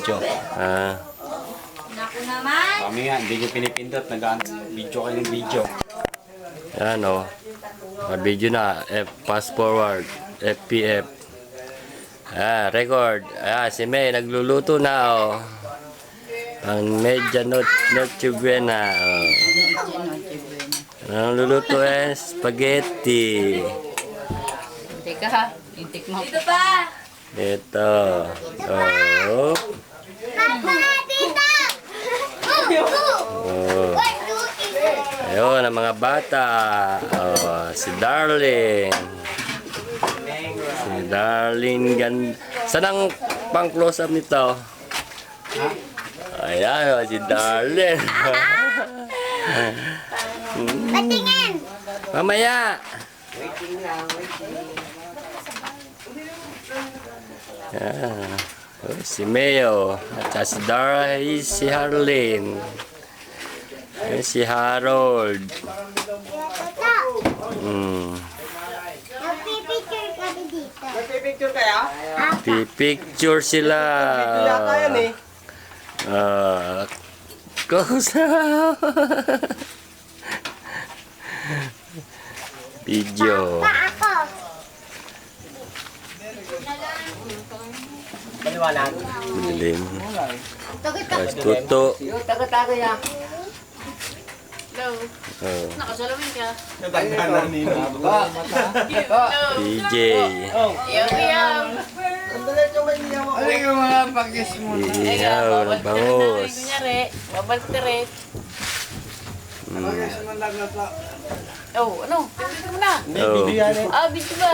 Ah, Naku naman. Kami nga, hindi nyo pinipindot. Nag-video kayo ng video. yan o. Video na. Fast forward. FPF. Record. Si May nagluluto na o. Ang medya noche buena. Ang luluto spaghetti. Teka ha. Intik mo. Dito pa. Ito. Oh. Oh. Ayun, ang mga bata. Si Darling. Si Darling. Saan ang pang close up nito? Ayan, si Darling. Patingin! Mamaya. Si Mayo. At si Dara, si Harlene. Si Harold. Nagpipicture kami dito. Nagpipicture kaya? Pipicture sila. Yata yan eh. Video. Pa ako. Maliwanag. Madilim. Tugot-tugot. Tapos tuto. Tago-tago yan. Hello. Nakasalamin ka. Naganda na nino. DJ. Iyam-iyam. Ano yung mga pagkis mo? Ihaw ng bangus. Kunyari, babaltiret. Oh, ano? Tignan mo na. Oh, Video ba?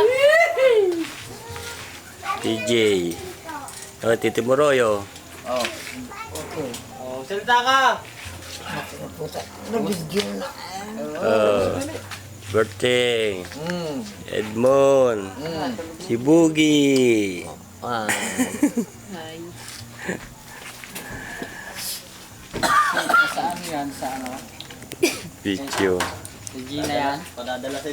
DJ. Titi Moroyo. Oh, salita ka. Berting. Edmond. Si Boogie. Hi. Saan yan? Sa ano? Video. Si Gina yan. Padadala sa